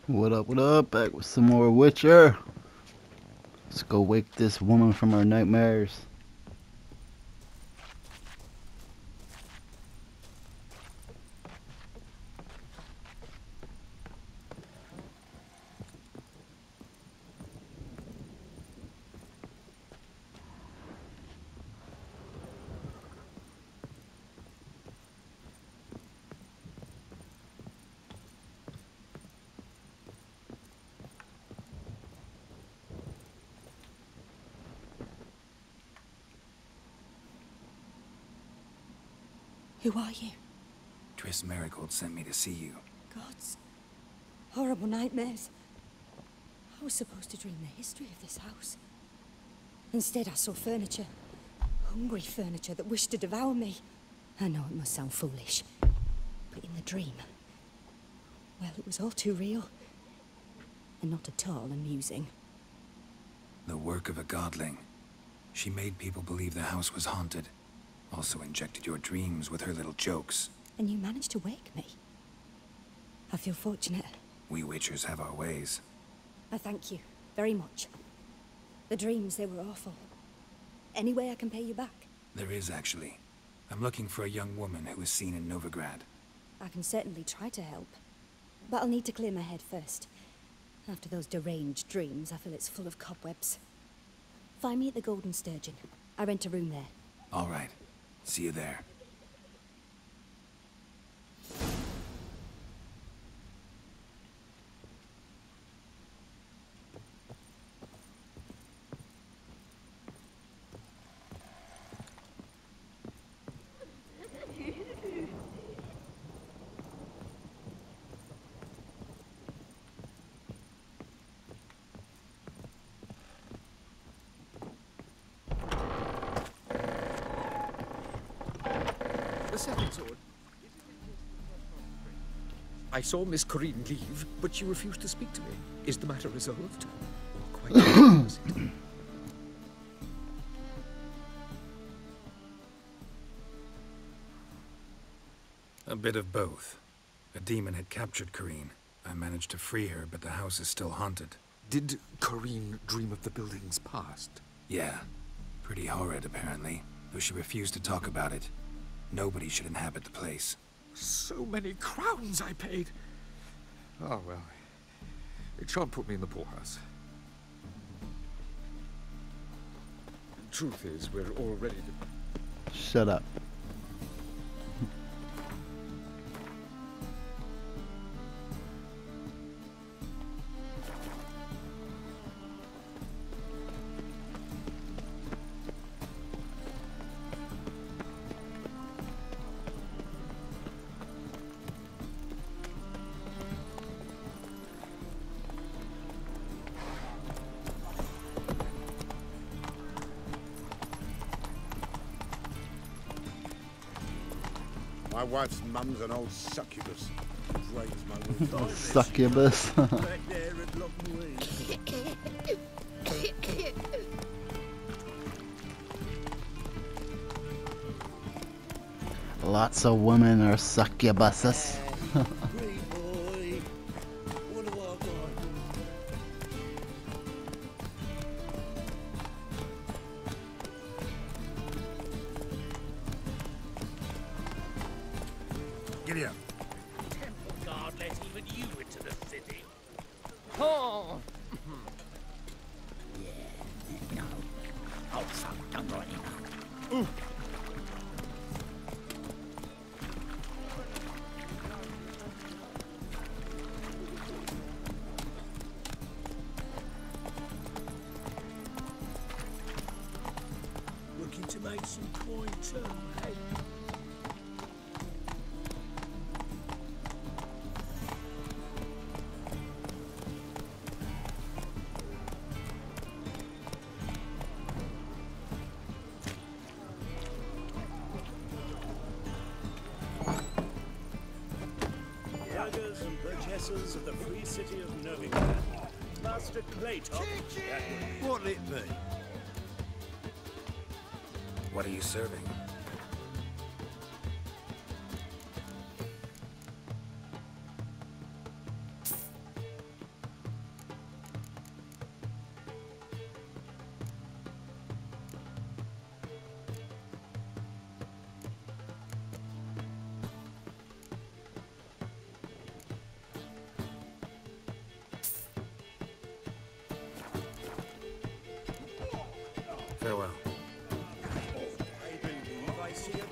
What up, what up? Back with some more Witcher. Let's go wake this woman from her nightmares. Who are you? Triss Merigold sent me to see you. Gods. Horrible nightmares. I was supposed to dream the history of this house. Instead, I saw furniture. Hungry furniture that wished to devour me. I know it must sound foolish, but in the dream, well, it was all too real. And not at all amusing. The work of a godling. She made people believe the house was haunted. Also injected your dreams with her little jokes. And you managed to wake me. I feel fortunate. We Witchers have our ways. I thank you very much. The dreams, they were awful. Any way I can pay you back? There is, actually. I'm looking for a young woman who was seen in Novigrad. I can certainly try to help. But I'll need to clear my head first. After those deranged dreams, I feel it's full of cobwebs. Find me at the Golden Sturgeon. I rent a room there. All right. See you there. The second sword. I saw Miss Corinne leave, but she refused to speak to me. Is the matter resolved? Or quite the opposite? A bit of both. A demon had captured Corinne. I managed to free her, but the house is still haunted. Did Corinne dream of the building's past? Yeah. Pretty horrid, apparently. Though she refused to talk about it. Nobody should inhabit the place. So many crowns I paid. Oh, well. It shan't put me in the poorhouse. The truth is, we're all ready to... Shut up. My wife's mum's an old succubus. Drains my wound. Succubus. Back there at Lockwood. Lots of women are succubuses. Great boy. What do I got? Giddy up. Temple Guard let even you into the city. Oh! No. Oh, fuck. Don't write it now. Looking to make some coin too, hey? Burghers and burgesses of the free city of Novigrad. Master Claytop. What'll it be? What are you serving? Farewell. I believe I see it.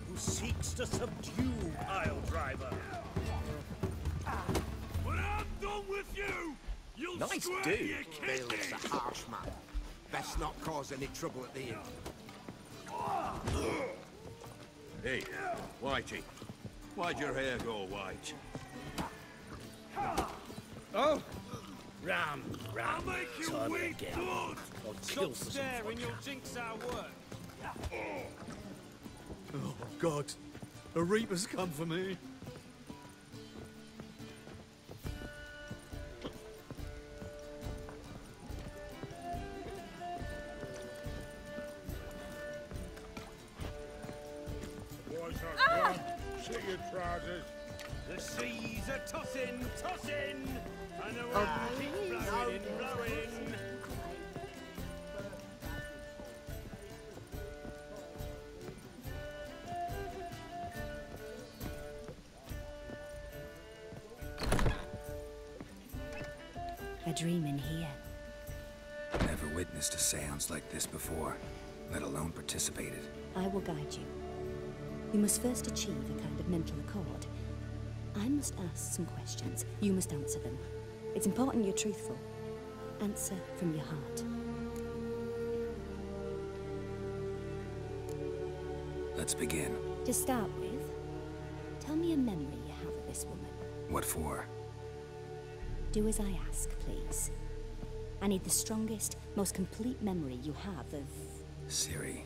Who seeks to subdue Pile Driver? When I'm done with you, you'll Nice square dude. your Bill's kidneys. a harsh man. Best not cause any trouble at the inn. Hey, Whitey. Why'd your hair go white? Oh! Ram, I'll make you Time weep again. blood. I'll Stop kill for some staring, vodka. you'll jinx our work. Oh, God. A Reaper's come for me. Boys are gone. See your trousers. The seas are tossing, tossing, and the wind keeps blowing, blowing. A dream in here. Never witnessed a seance like this before, let alone participated. I will guide you. You must first achieve a kind of mental accord. I must ask some questions. You must answer them. It's important you're truthful. Answer from your heart. Let's begin. To start with, tell me a memory you have of this woman. What for? Do as I ask, please. I need the strongest, most complete memory you have of... Ciri.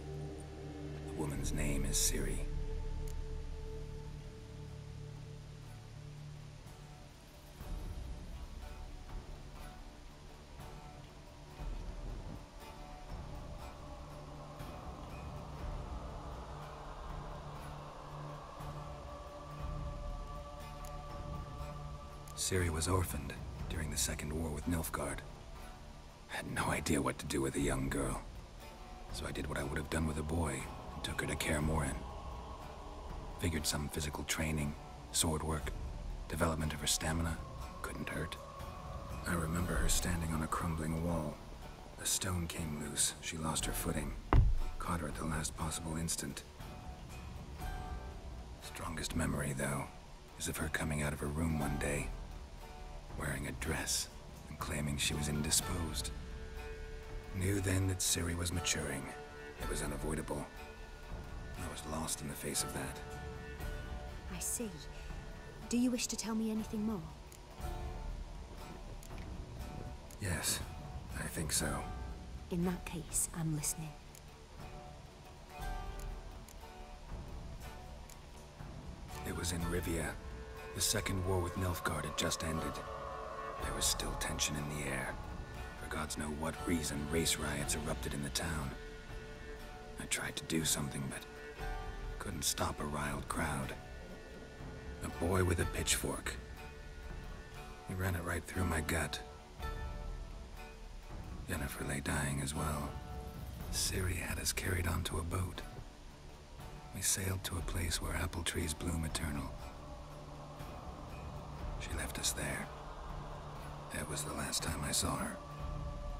The woman's name is Ciri. Ciri was orphaned during the Second War with Nilfgaard. Had no idea what to do with a young girl. So I did what I would have done with a boy and took her to Kaer Morhen. Figured some physical training, sword work, development of her stamina couldn't hurt. I remember her standing on a crumbling wall. A stone came loose. She lost her footing. Caught her at the last possible instant. Strongest memory, though, is of her coming out of her room one day, wearing a dress and claiming she was indisposed. Knew then that Ciri was maturing. It was unavoidable. I was lost in the face of that. I see. Do you wish to tell me anything more? Yes, I think so. In that case, I'm listening. It was in Rivia. The Second War with Nilfgaard had just ended. There was still tension in the air. For gods know what reason, race riots erupted in the town. I tried to do something, but couldn't stop a riled crowd. A boy with a pitchfork. He ran it right through my gut. Yennefer lay dying as well. Ciri had us carried onto a boat. We sailed to a place where apple trees bloom eternal. She left us there. That was the last time I saw her.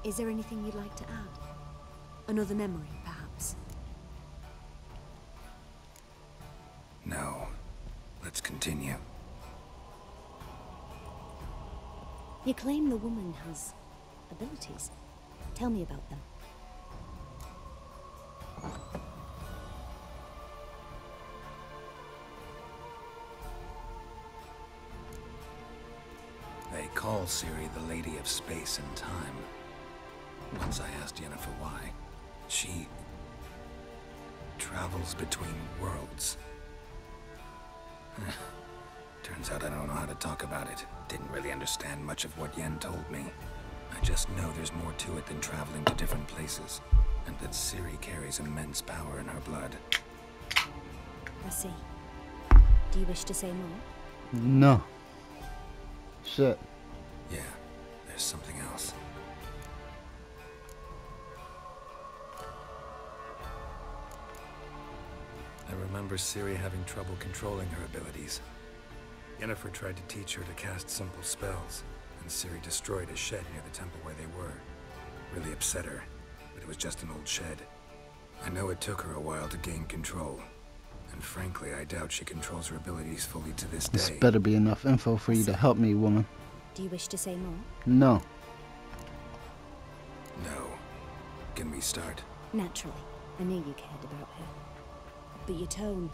Is there anything you'd like to add? Another memory, perhaps? No. Let's continue. You claim the woman has abilities. Tell me about them. They call Ciri the Lady of Space and Time. Once I asked Yennefer why. She travels between worlds. Turns out I don't know how to talk about it. Didn't really understand much of what Yen told me. I just know there's more to it than traveling to different places, and that Ciri carries immense power in her blood. I see. Do you wish to say more? No. Shit. Yeah, there's something else. remember Ciri having trouble controlling her abilities. Yennefer tried to teach her to cast simple spells, and Ciri destroyed a shed near the temple where they were. Really upset her, but it was just an old shed. I know it took her a while to gain control, and frankly, I doubt she controls her abilities fully to this This day. better be enough info for you to help me, woman. Do you wish to say more? No. No. Can we start? Naturally. I knew you cared about her. But your tone,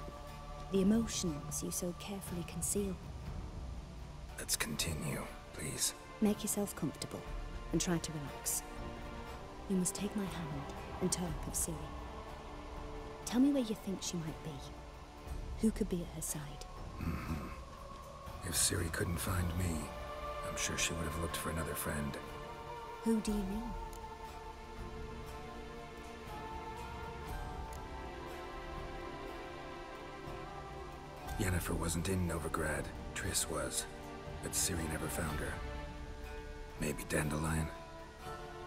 the emotions you so carefully conceal. Let's continue, please. Make yourself comfortable and try to relax. You must take my hand and talk of Ciri. Tell me where you think she might be. Who could be at her side? If Ciri couldn't find me, I'm sure she would have looked for another friend. Who do you mean? Yennefer wasn't in Novigrad. Triss was. But Ciri never found her. Maybe Dandelion?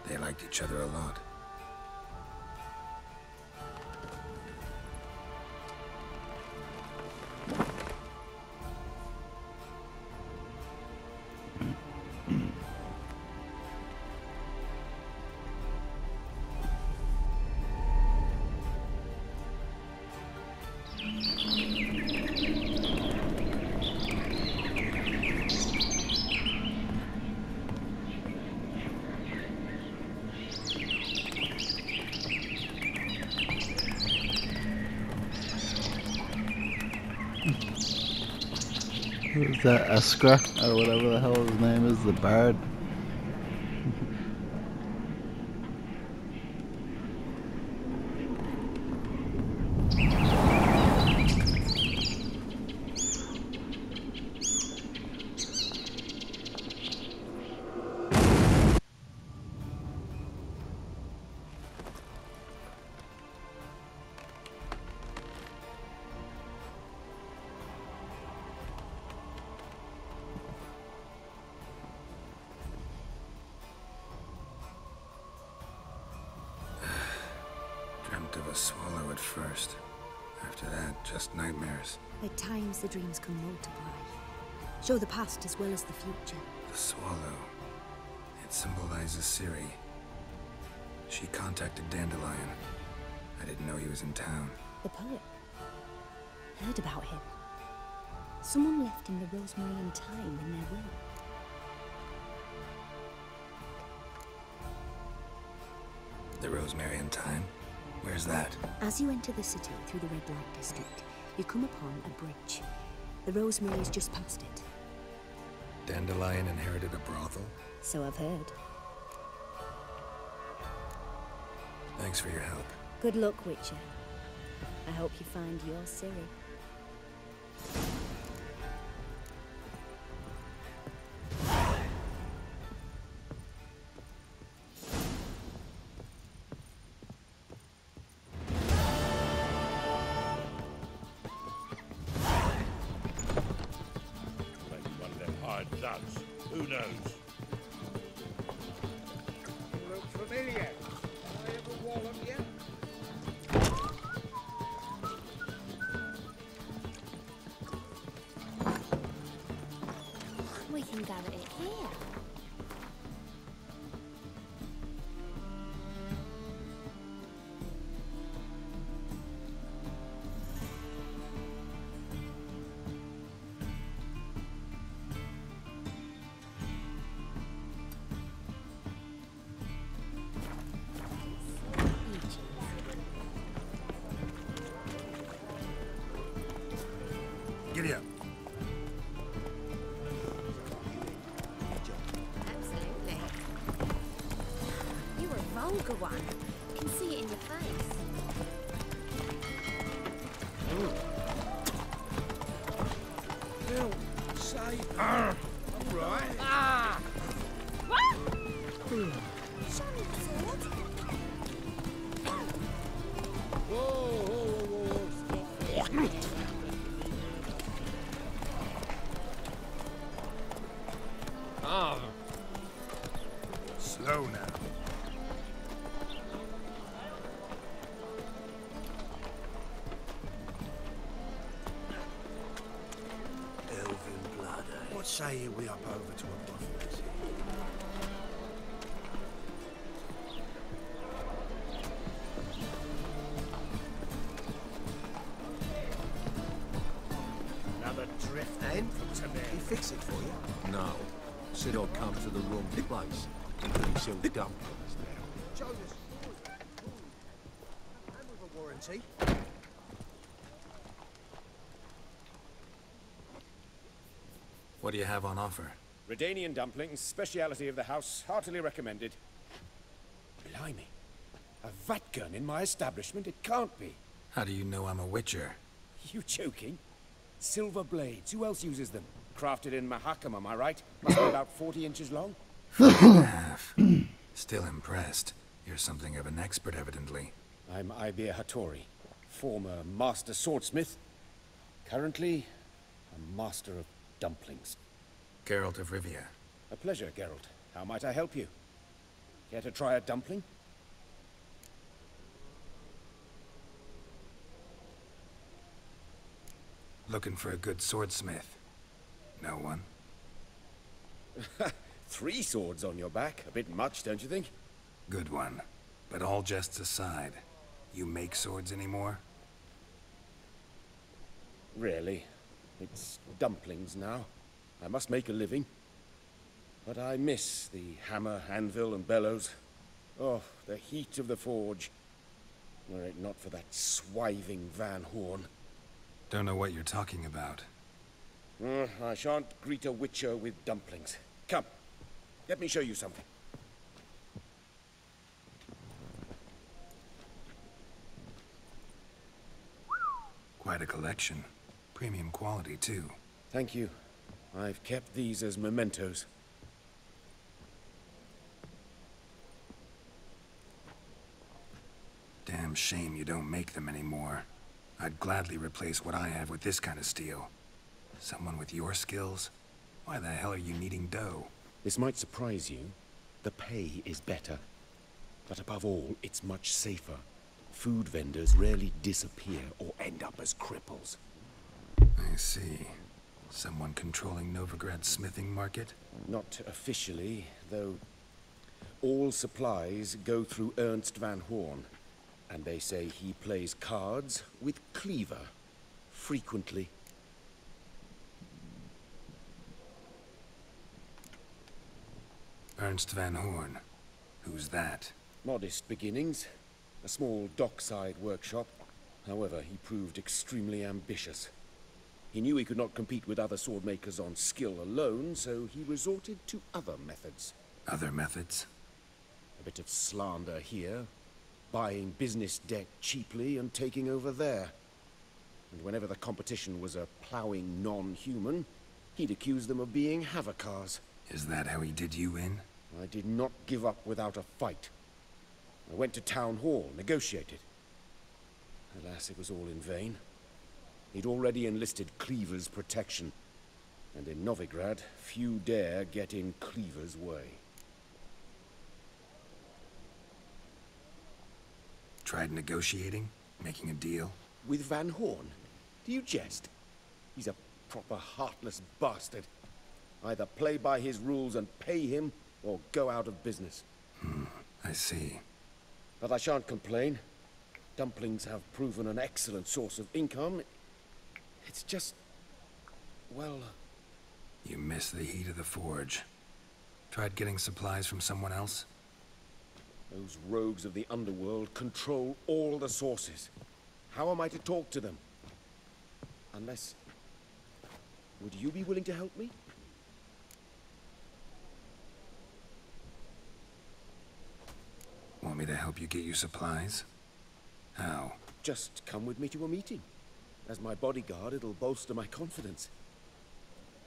They liked each other a lot. Who's that, Eskra? Or whatever the hell his name is, the bard? Dreamt of a swallow at first. After that, just nightmares. At times the dreams can multiply. Show the past as well as the future. The swallow. It symbolizes Ciri. She contacted Dandelion. I didn't know he was in town. The poet. Heard about him. Someone left him the rosemary and thyme in their will. The Rosemary and Thyme? Where's that? As you enter the city through the red light district, you come upon a bridge. The rosemary is just past it. Dandelion inherited a brothel? So I've heard. Thanks for your help. Good luck, Witcher. I hope you find your Ciri. Maybe one of them hired thugs. Who knows? Look familiar. Have I ever walloped you? We can gather it here. Giddy up. Absolutely. You're a vulgar one. I can see it in your face. Bill, say. All right. Ah! What? Sorry, sword. Whoa, whoa, whoa, whoa, stop. Ah, Slow now. say we up over to a brothel. Another drift And from Tibet. he fix it for you? No. Said I'd come to the wrong place. He sells dumplings now. Jonas. And with a warranty. What do you have on offer? Redanian dumplings, speciality of the house, heartily recommended. Blimey. A vatgun in my establishment? It can't be. How do you know I'm a witcher? You joking? Silver blades. Who else uses them? Crafted in Mahakam, am I right? Must be about 40 inches long. 4.5. Still impressed. You're something of an expert, evidently. I'm Ibir Hattori, former master swordsmith. Currently, a master of dumplings. Geralt of Rivia. A pleasure, Geralt. How might I help you? Care to try a dumpling? Looking for a good swordsmith. No one? 3 swords on your back. A bit much, don't you think? Good one. But all jests aside, you make swords anymore? Really. It's dumplings now. I must make a living. But I miss the hammer, anvil, and bellows. Oh, the heat of the forge. Were it not for that swiving Van Horn. Don't know what you're talking about. I shan't greet a witcher with dumplings. Come, let me show you something. Quite a collection. Premium quality, too. Thank you. I've kept these as mementos. Damn shame you don't make them anymore. I'd gladly replace what I have with this kind of steel. Someone with your skills? Why the hell are you needing dough? This might surprise you. The pay is better. But above all, it's much safer. Food vendors rarely disappear or end up as cripples. I see. Someone controlling Novigrad's smithing market? Not officially, though all supplies go through Ernst Van Horn. And they say he plays cards with Cleaver. Frequently. Ernst Van Horn. Who's that? Modest beginnings. A small dockside workshop. However, he proved extremely ambitious. He knew he could not compete with other sword makers on skill alone, so he resorted to other methods. Other methods? A bit of slander here, buying business debt cheaply and taking over there. And whenever the competition was a ploughing non-human, he'd accuse them of being Havakars. Is that how he did you in? I did not give up without a fight. I went to Town Hall, negotiated. Alas, it was all in vain. He'd already enlisted Cleaver's protection. And in Novigrad, few dare get in Cleaver's way. Tried negotiating? Making a deal? With Van Horn? Do you jest? He's a proper heartless bastard. Either play by his rules and pay him, or go out of business. I see. But I shan't complain. Dumplings have proven an excellent source of income. It's just... well... You miss the heat of the forge. Tried getting supplies from someone else? Those rogues of the underworld control all the sources. How am I to talk to them? Unless... would you be willing to help me? Want me to help you get you supplies? How? Just come with me to a meeting. As my bodyguard, it'll bolster my confidence.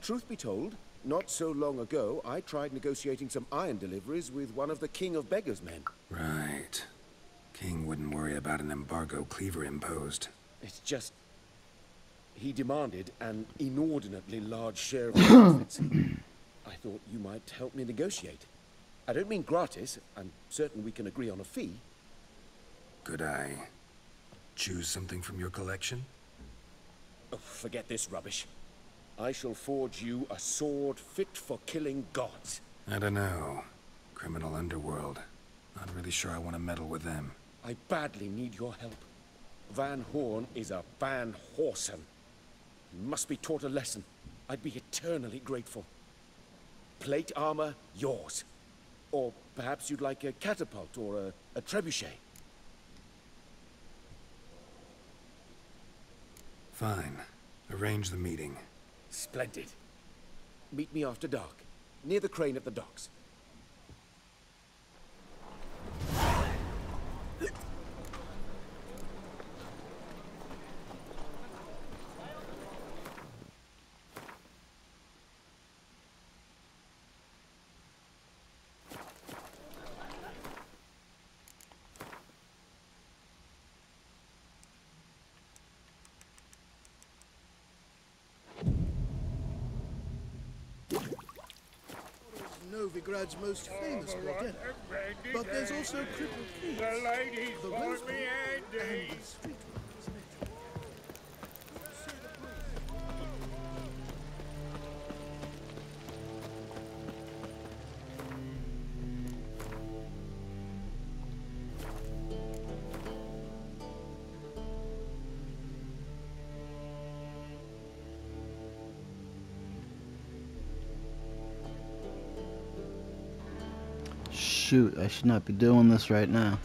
Truth be told, not so long ago, I tried negotiating some iron deliveries with one of the King of Beggars' men. Right. King wouldn't worry about an embargo Cleaver imposed. It's just... he demanded an inordinately large share of the profits. I thought you might help me negotiate. I don't mean gratis. I'm certain we can agree on a fee. Could I choose something from your collection? Oh, forget this rubbish. I shall forge you a sword fit for killing gods. I don't know. Criminal underworld. Not really sure I want to meddle with them. I badly need your help. Van Horn is a Van Horsen. He must be taught a lesson. I'd be eternally grateful. Plate armor, yours. Or perhaps you'd like a catapult or a trebuchet. Fine. Arrange the meeting. Splendid. Meet me after dark, near the crane at the docks. Novigrad's most famous bordello. But there's also Cripple Keys, the ladies the Rose Bowl, and the Street Ones. Shoot, I should not be doing this right now.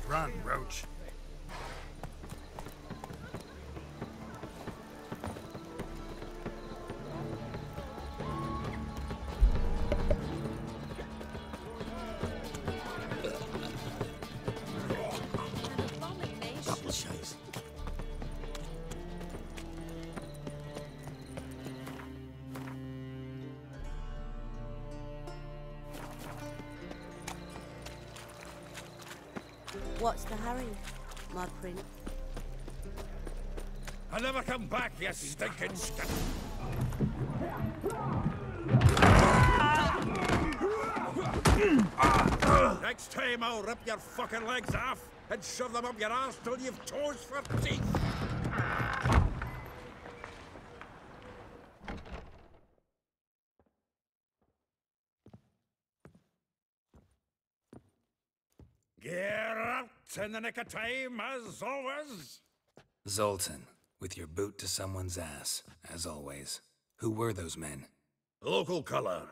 Run, Roach. Double chase. What's the hurry, my prince? I'll never come back, you stinking skunk. Next time I'll rip your fucking legs off and shove them up your ass till you've toes for teeth. Get out in the nick of time, as always. Zoltan, with your boot to someone's ass, as always. Who were those men? Local colour.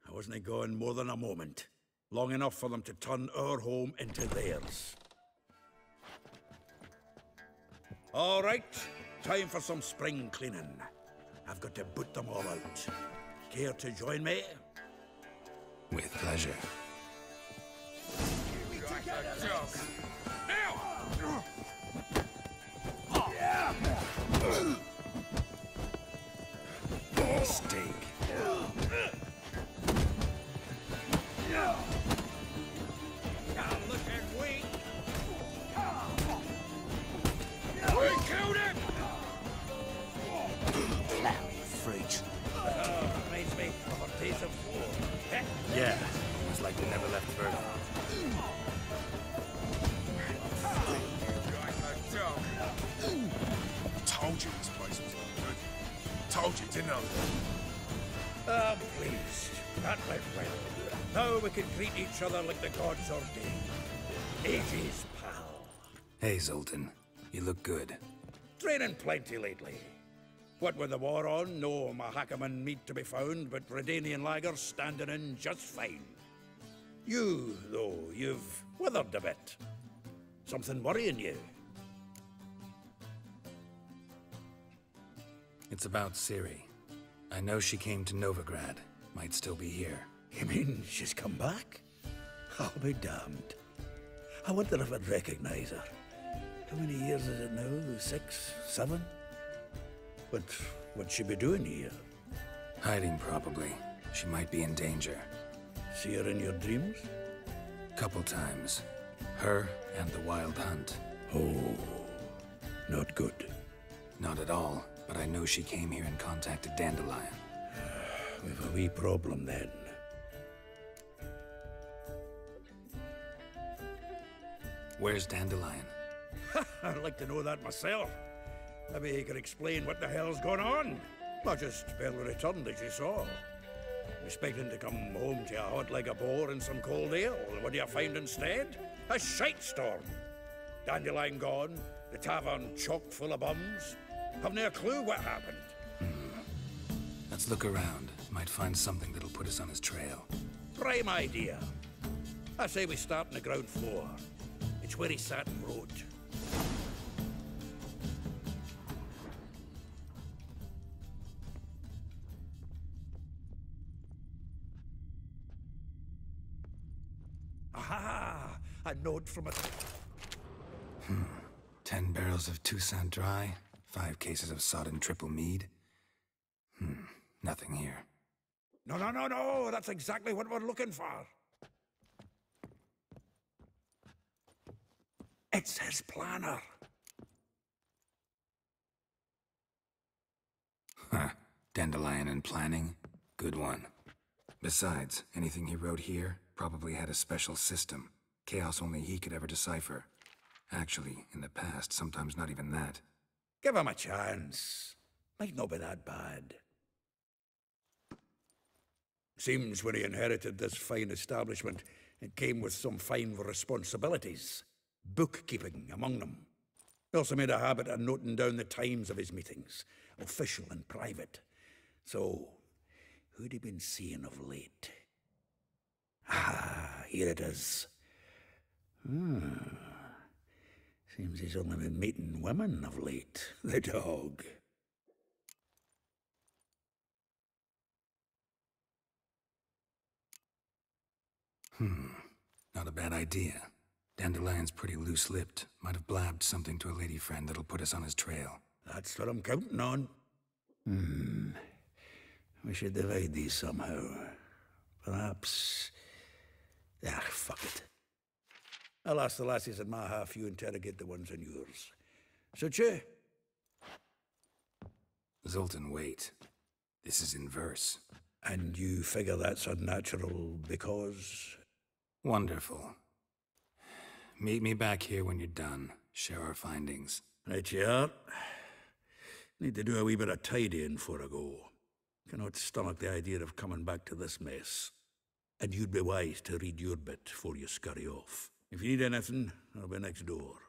I wasn't going more than a moment. Long enough for them to turn our home into theirs. All right, time for some spring cleaning. I've got to boot them all out. Care to join me? With pleasure. Mistake. Look at we. We killed him. Clown freaks. Reminds me of our days of war. Yeah, it was like we never left Verdun. Told you this place was no good. Told you, didn't I? I'm pleased. That went well. Now we can greet each other like the gods ordained. Ages, pal. Hey, Zoltan. You look good. Training plenty lately. What with the war on, no Mahakaman meat to be found, but Redanian lagers standing in just fine. You, though, you've withered a bit. Something worrying you? It's about Ciri. I know she came to Novigrad. Might still be here. You mean she's come back? I'll be damned. I wonder if I'd recognize her. How many years is it now? 6, 7? But what'd she be doing here? Hiding, probably. She might be in danger. See her in your dreams? Couple times. Her and the Wild Hunt. Oh, not good. Not at all, but I know she came here and contacted Dandelion. We've a wee problem then. Where's Dandelion? I'd like to know that myself. Maybe he could explain what the hell's going on. I just barely returned, as you saw. Expecting to come home to a hot like a boar and some cold ale. What do you find instead? A shite storm. Dandelion gone, the tavern chock full of bums. Haven't a clue what happened. Let's look around. Might find something that'll put us on his trail. Prime idea. I say we start on the ground floor. It's where he sat and wrote. Aha! A note from a... 10 barrels of Toussaint Dry, 5 cases of sodden triple mead. Nothing here. No, that's exactly what we're looking for. It's his planner. Huh. Dandelion and planning? Good one. Besides, anything he wrote here probably had a special system. Chaos only he could ever decipher. Actually, in the past, sometimes not even that. Give him a chance. Might not be that bad. Seems when he inherited this fine establishment, it came with some fine responsibilities. Bookkeeping among them. He also made a habit of noting down the times of his meetings, official and private. So, who'd he been seeing of late? Ah, here it is. Seems he's only been meeting women of late, the dog. Not a bad idea. Dandelion's pretty loose-lipped. Might have blabbed something to a lady friend that'll put us on his trail. That's what I'm counting on. We should divide these somehow. Perhaps... fuck it. I'll ask the lassies in my half, you interrogate the ones in yours. Suit you? Zoltan, wait. This is in verse. And you figure that's unnatural because... Wonderful. Meet me back here when you're done. Share our findings. Right you are. Need to do a wee bit of tidying before I go. Cannot stomach the idea of coming back to this mess. And you'd be wise to read your bit before you scurry off. If you need anything, I'll be next door.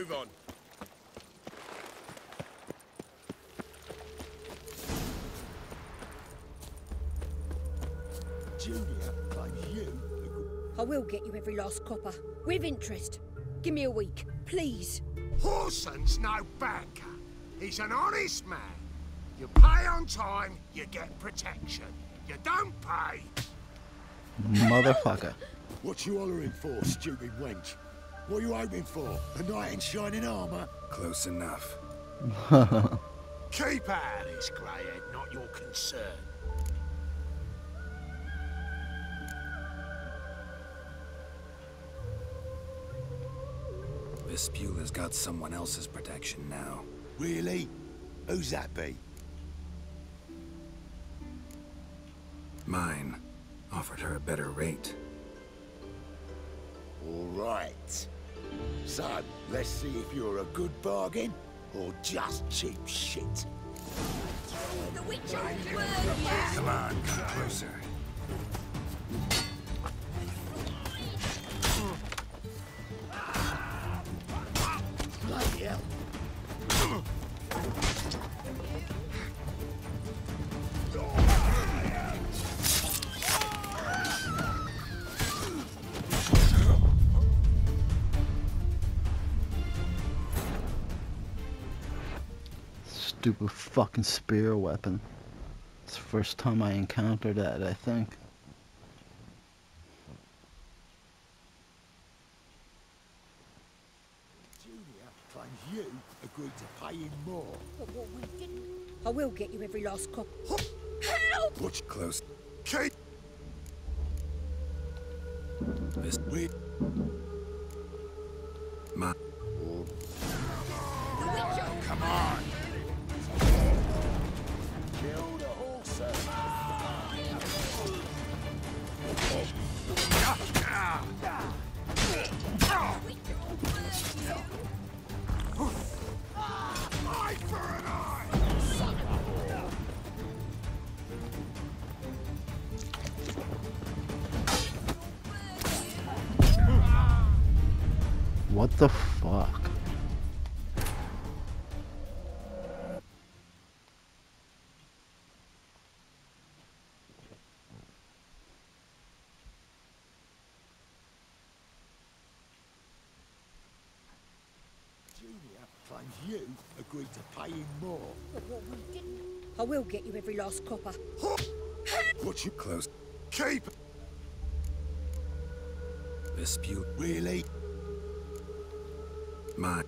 Move on. Julia claims you. I will get you every last copper. With interest. Give me a week, please. Horson's no banker. He's an honest man. You pay on time, you get protection. You don't pay. Motherfucker. What you hollering for, stupid wench? What you hoping for? A knight in shining armour? Close enough. Keep out of this, greyhead, not your concern. Vespula's got someone else's protection now. Really? Who's that be? Mine. Offered her a better rate. All right. So, let's see if you're a good bargain or just cheap shit. The Witcher! Come on, come closer. Bloody hell. Stupid fucking spear weapon. It's the first time I encountered that, I think. Julia claims you agreed to pay him more. But what we didn't. I will get you every last copper. Help! Watch close. Keep. This weird. My. Come on. Kill the horses. Eye for an eye. What the fuck? Julia claims you agreed to pay him more. But what we didn't. I will get you every last copper. Watch you close. Keep. Vespula. Really? Mine.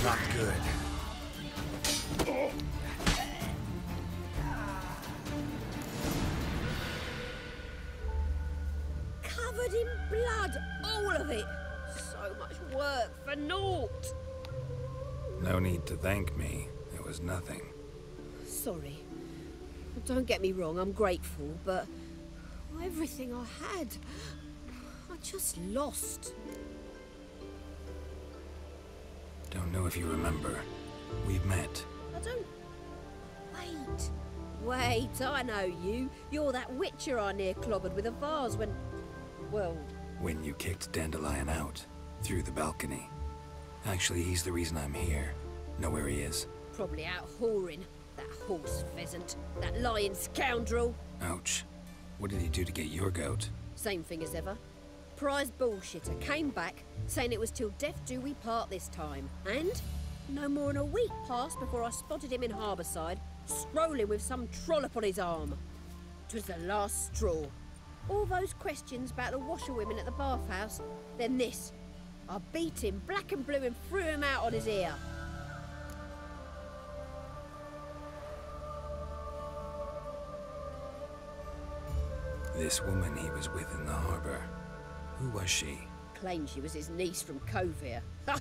Not good. Covered in blood, all of it. So much work for naught. No need to thank me. It was nothing. Sorry. Don't get me wrong, I'm grateful, but everything I had, I just lost. Don't know if you remember. We've met. I don't... Wait, I know you. You're that witcher I near clobbered with a vase when... Well... When you kicked Dandelion out. Through the balcony. Actually, he's the reason I'm here. Know where he is. Probably out whoring. That horse pheasant. That lying scoundrel. Ouch. What did he do to get your goat? Same thing as ever. Prize bullshitter came back, saying it was till death do we part this time. And no more than a week passed before I spotted him in Harbourside, strolling with some trollop on his arm. 'Twas the last straw. All those questions about the washerwomen at the bathhouse, then this. I beat him black and blue and threw him out on his ear. This woman he was with in the harbor, who was she? Claimed she was his niece from Kovir. Ha!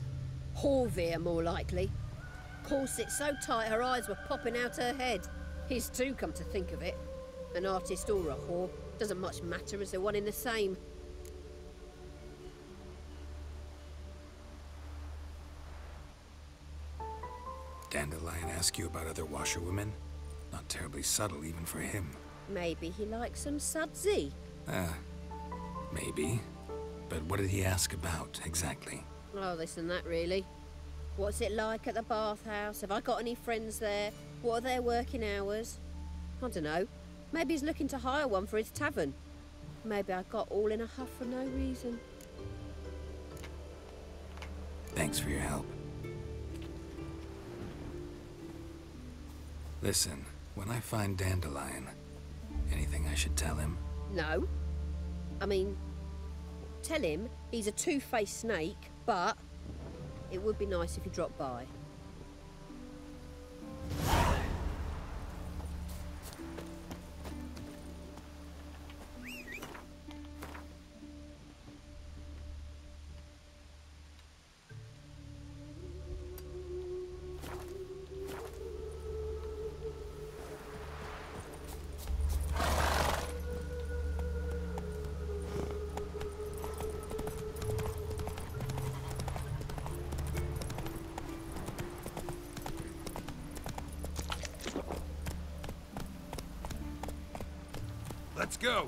Horvir, more likely. Corset so tight her eyes were popping out her head. His too, come to think of it. An artist or a whore. Doesn't much matter as they're one in the same. Dandelion ask you about other washerwomen? Not terribly subtle even for him. Maybe he likes some sudsy. Maybe. But what did he ask about, exactly? Oh, this and that, really. What's it like at the bathhouse? Have I got any friends there? What are their working hours? I don't know. Maybe he's looking to hire one for his tavern. Maybe I got all in a huff for no reason. Thanks for your help. Listen, when I find Dandelion, anything I should tell him? No. I mean, tell him he's a two-faced snake, but it would be nice if he dropped by. Let's go!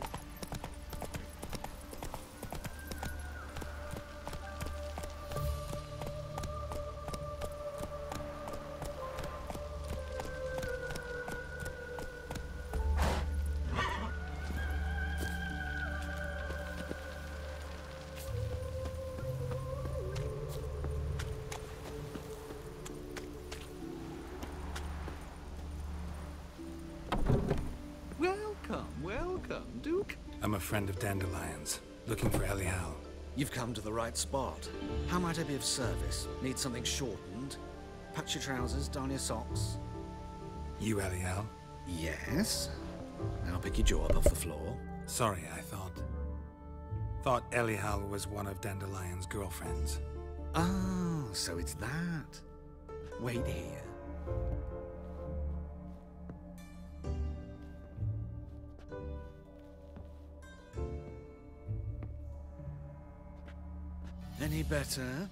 Welcome, Duke. I'm a friend of Dandelion's, looking for Elial. You've come to the right spot. How might I be of service? Need something shortened? Patch your trousers, darn your socks. You Elial? Yes. Now pick your jaw up off the floor. Sorry, I thought Elial was one of Dandelion's girlfriends. Oh, so it's that. Wait here. Any better?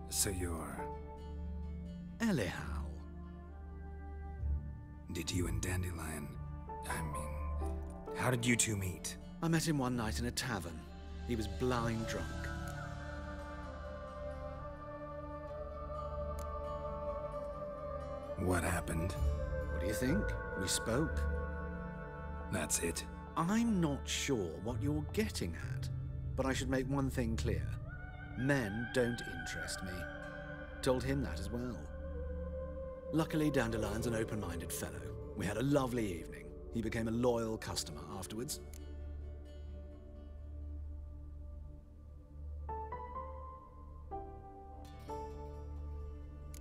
So you're... Elial. Did you and Dandelion... how did you two meet? I met him one night in a tavern. He was blind drunk. What happened? What do you think? We spoke. That's it? I'm not sure what you're getting at. But I should make one thing clear. Men don't interest me. Told him that as well. Luckily, Dandelion's an open-minded fellow. We had a lovely evening. He became a loyal customer afterwards.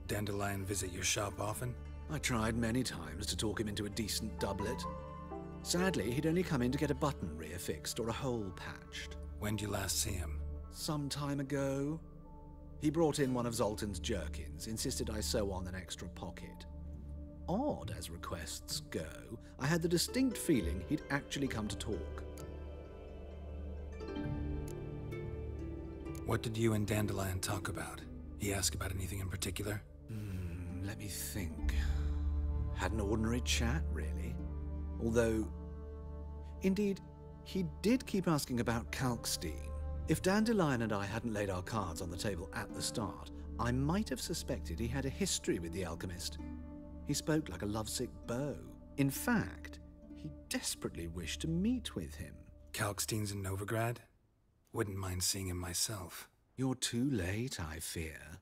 Dandelion visit your shop often? I tried many times to talk him into a decent doublet. Sadly, he'd only come in to get a button reaffixed or a hole patched. When did you last see him? Some time ago. He brought in one of Zoltan's jerkins, insisted I sew on an extra pocket. Odd as requests go, I had the distinct feeling he'd actually come to talk. What did you and Dandelion talk about? He asked about anything in particular? Let me think. Had an ordinary chat, really. Although, indeed, he did keep asking about Kalkstein. If Dandelion and I hadn't laid our cards on the table at the start, I might have suspected he had a history with the alchemist. He spoke like a lovesick beau. In fact, he desperately wished to meet with him. Kalkstein's in Novigrad? Wouldn't mind seeing him myself. You're too late, I fear.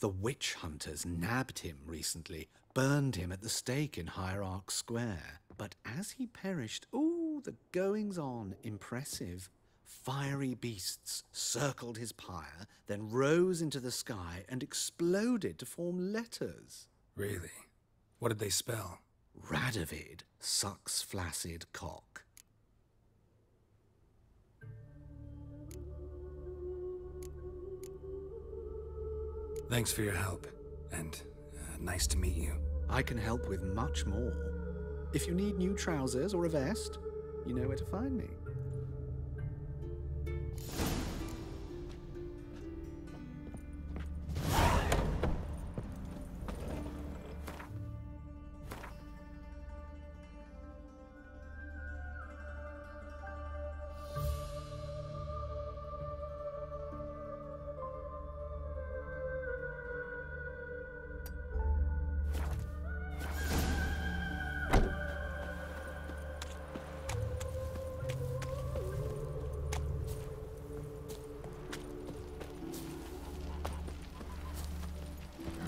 The witch hunters nabbed him recently, burned him at the stake in Hierarch Square. But as he perished, ooh, the goings-on, impressive. Fiery beasts circled his pyre, then rose into the sky and exploded to form letters. Really? What did they spell? Radovid, Sucks flaccid cock. Thanks for your help, and nice to meet you. I can help with much more. If you need new trousers or a vest, you know where to find me.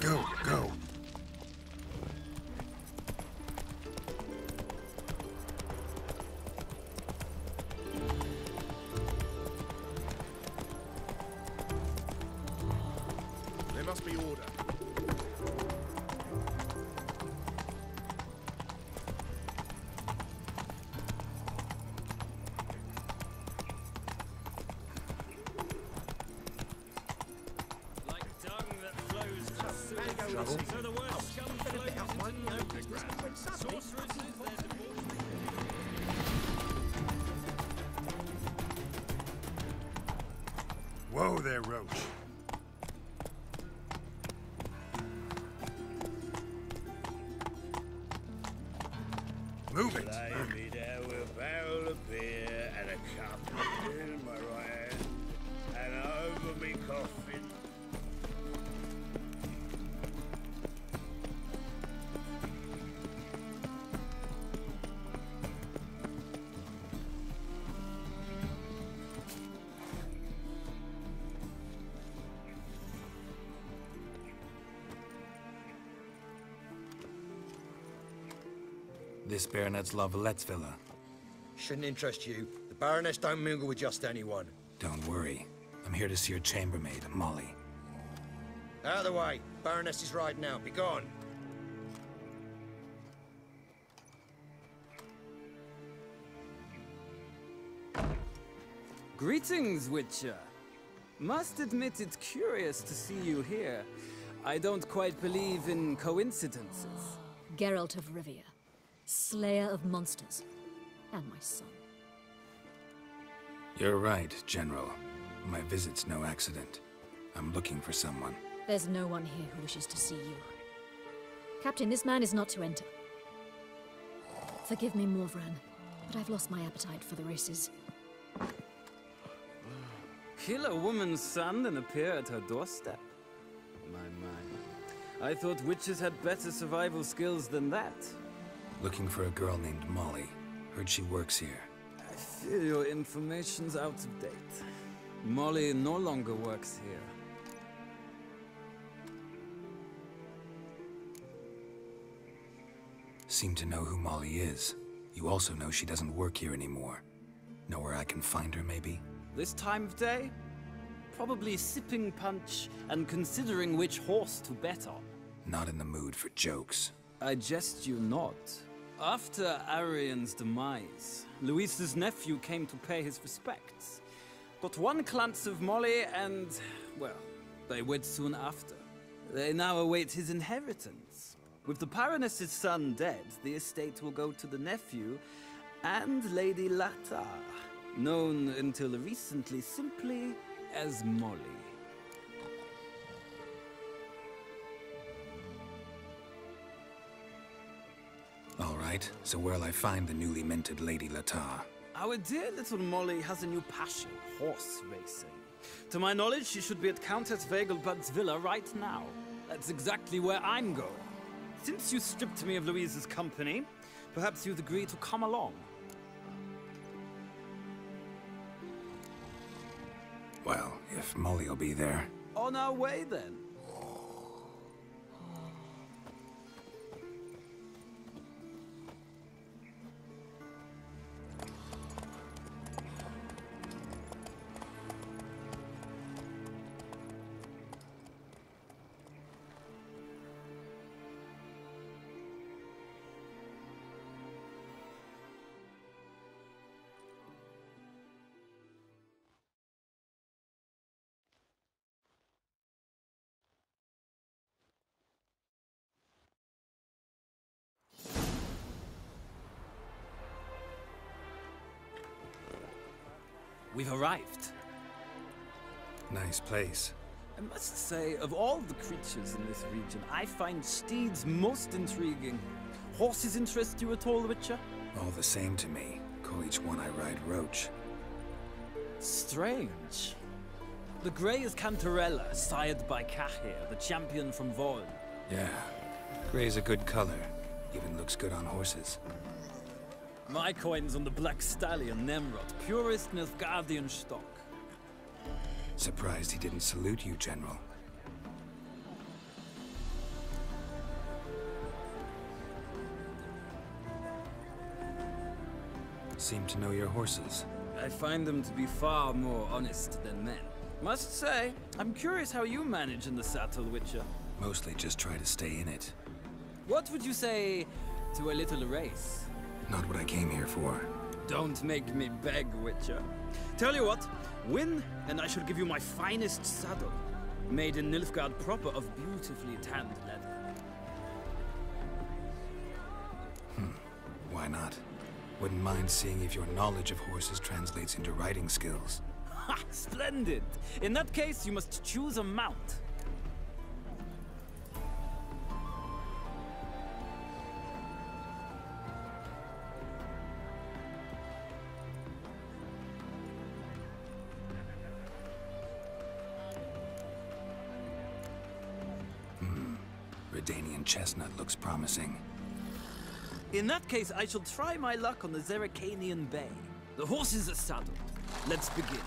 Go, go. There must be order. Whoa there, Roach. Move it. Lay me down with a barrel of beer and a cup in my right hand and over me coffin. This Baronet's Lavalettes villa. Shouldn't interest you. The Baroness don't mingle with just anyone. Don't worry. I'm here to see your chambermaid, Molly. Out of the way. Baroness is riding out. Be gone. Greetings, Witcher. Must admit it's curious to see you here. I don't quite believe in coincidences. Geralt of Rivia, Slayer of monsters, and my son. You're right, General. My visit's no accident. I'm looking for someone. There's no one here who wishes to see you. Captain, this man is not to enter. Forgive me, Morvran, but I've lost my appetite for the races. Kill a woman's son and appear at her doorstep? My. I thought witches had better survival skills than that. Looking for a girl named Molly. Heard she works here. I fear your information's out of date. Molly no longer works here. Seem to know who Molly is. You also know she doesn't work here anymore. Know where I can find her, maybe? This time of day? Probably sipping punch and considering which horse to bet on. Not in the mood for jokes. I jest you not. After Arian's demise, Luis's nephew came to pay his respects. Got one glance of Molly and, well, they wed soon after. They now await his inheritance. With the Baroness's son dead, the estate will go to the nephew and Lady Latar, known until recently simply as Molly. All right, so where'll I find the newly minted Lady Latar? Our dear little Molly has a new passion, horse racing. To my knowledge, she should be at Countess Vegelbud's villa right now. That's exactly where I'm going. Since you stripped me of Louise's company, perhaps you'd agree to come along. Well, if Molly'll be there. On our way, then. we've arrived. Nice place. I must say, of all the creatures in this region, I find steeds most intriguing. Horses interest you at all, Witcher? All the same to me. Call each one I ride Roach. Strange. The grey is Cantarella, sired by Cahir, the champion from Vol. Yeah. Gray's a good color. Even looks good on horses. My coin's on the Black Stallion, Nemrod, purest Nilfgaardian stock. Surprised he didn't salute you, General. Seem to know your horses. I find them to be far more honest than men. Must say, I'm curious how you manage in the saddle, Witcher. Mostly just try to stay in it. What would you say to a little race? Not what I came here for. Don't make me beg, Witcher. Tell you what, win, and I shall give you my finest saddle. Made in Nilfgaard proper of beautifully tanned leather. Why not? Wouldn't mind seeing if your knowledge of horses translates into riding skills. Ha! Splendid! In that case, you must choose a mount. Redanian chestnut looks promising. In that case, I shall try my luck on the Zerrikanian Bay. The horses are saddled. Let's begin.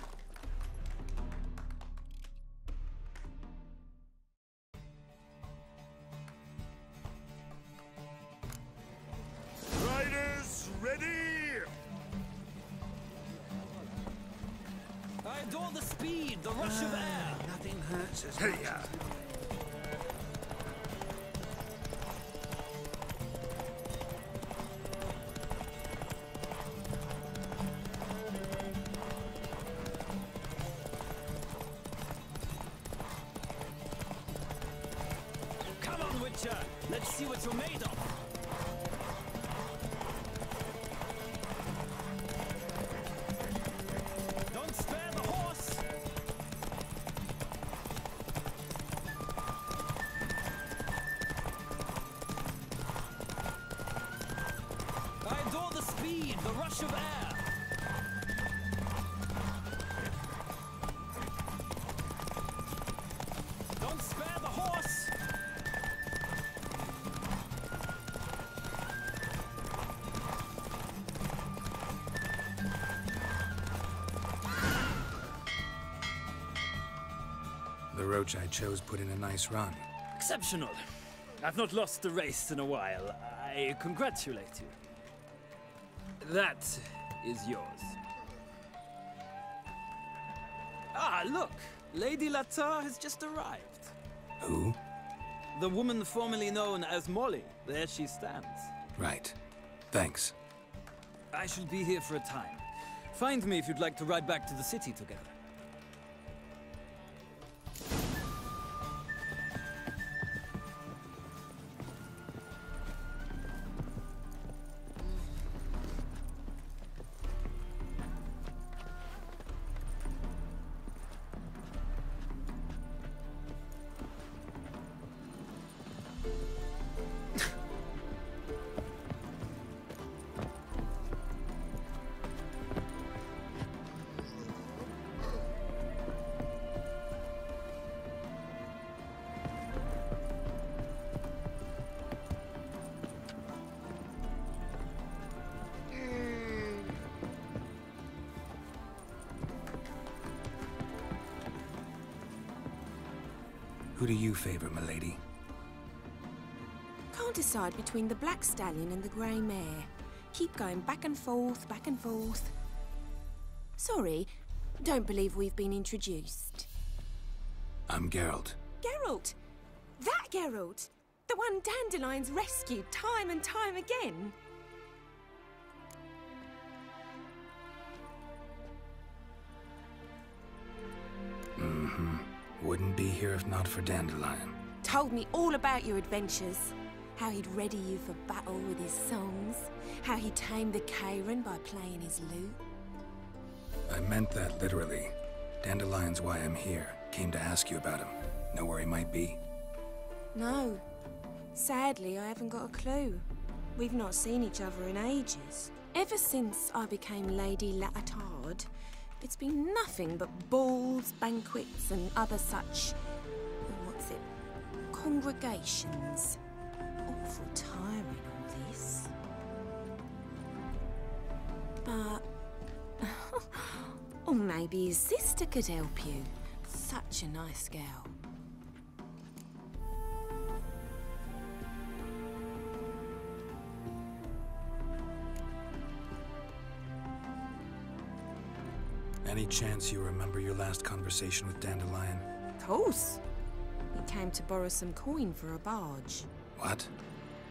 Riders, ready! I adore the speed, the rush of air. Nothing hurts as Hey, much. Come on, Witcher. Let's see what you're made of. Don't spare the horse. I adore the speed, the rush of air. Don't spare the horse. The Roach I chose put in a nice run. Exceptional. I've not lost a race in a while. I congratulate you. That is yours. Ah, look! Lady Latar has just arrived. Who? The woman formerly known as Molly. There she stands. Right. Thanks. I shall be here for a time. Find me if you'd like to ride back to the city together. Who do you favor, milady? Can't decide between the Black Stallion and the Grey Mare. Keep going back and forth, back and forth. Sorry, don't believe we've been introduced. I'm Geralt. Geralt! That Geralt! The one Dandelion's rescued time and time again. Wouldn't be here if not for Dandelion. Told me all about your adventures. How he'd ready you for battle with his songs. How he tamed the Kairan by playing his lute. I meant that literally. Dandelion's why I'm here. Came to ask you about him. Know where he might be? No. Sadly, I haven't got a clue. We've not seen each other in ages. Ever since I became Lady Latard, it's been nothing but balls, banquets, and other such... what's it? Congregations. Awful tiring, all this. But... or maybe his sister could help you. Such a nice girl. Any chance you remember your last conversation with Dandelion? Of course. He came to borrow some coin for a barge. What?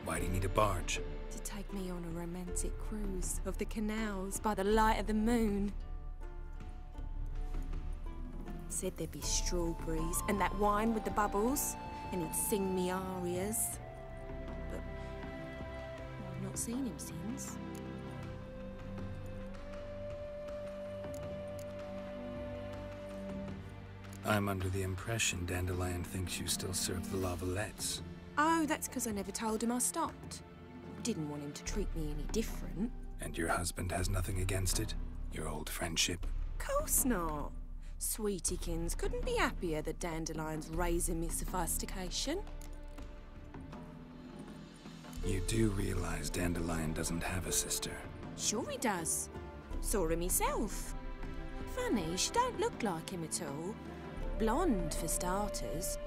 Why do you need a barge? To take me on a romantic cruise of the canals by the light of the moon. Said there'd be strawberries and that wine with the bubbles, and he'd sing me arias. But I've not seen him since. I'm under the impression Dandelion thinks you still serve the Lavalettes. Oh, that's because I never told him I stopped. Didn't want him to treat me any different. And your husband has nothing against it? Your old friendship? Course not. Sweetiekins couldn't be happier that Dandelion's raising me sophistication. You do realize Dandelion doesn't have a sister? Sure he does. Saw him himself. Funny, she don't look like him at all. Blonde, for starters.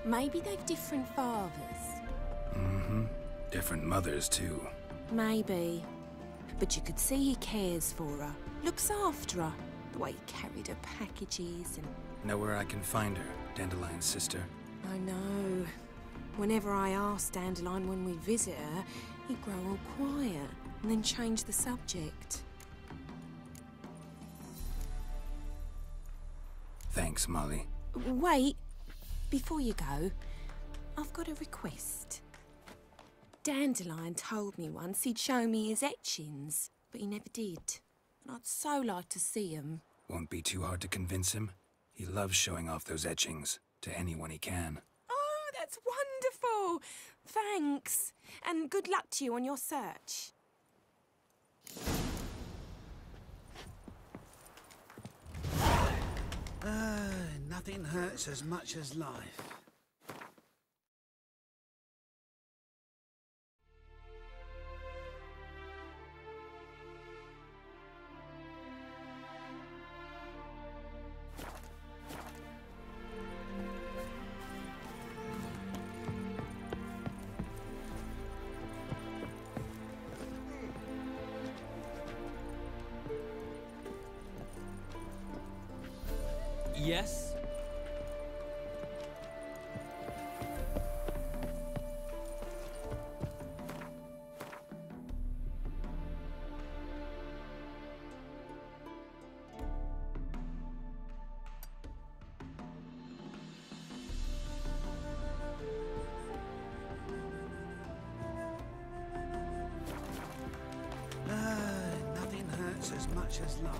Maybe they've different fathers. Mm-hmm. Different mothers, too. Maybe. But you could see he cares for her. Looks after her. The way he carried her packages and... Know where I can find her, Dandelion's sister? I know. Whenever I asked Dandelion when we visit her, he'd grow all quiet and then change the subject. Thanks, Molly. Wait. Before you go, I've got a request. Dandelion told me once he'd show me his etchings, but he never did. And I'd so like to see them. Won't be too hard to convince him. He loves showing off those etchings to anyone he can. Oh, that's wonderful! Thanks. And good luck to you on your search. Nothing hurts as much as life. Yes? Nothing hurts as much as life.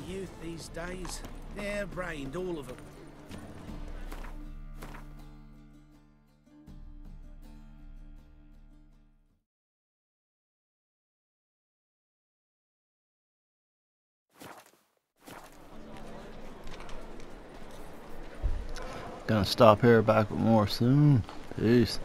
Youth these days, hair-brained, all of them. Gonna stop here, back with more soon. Peace.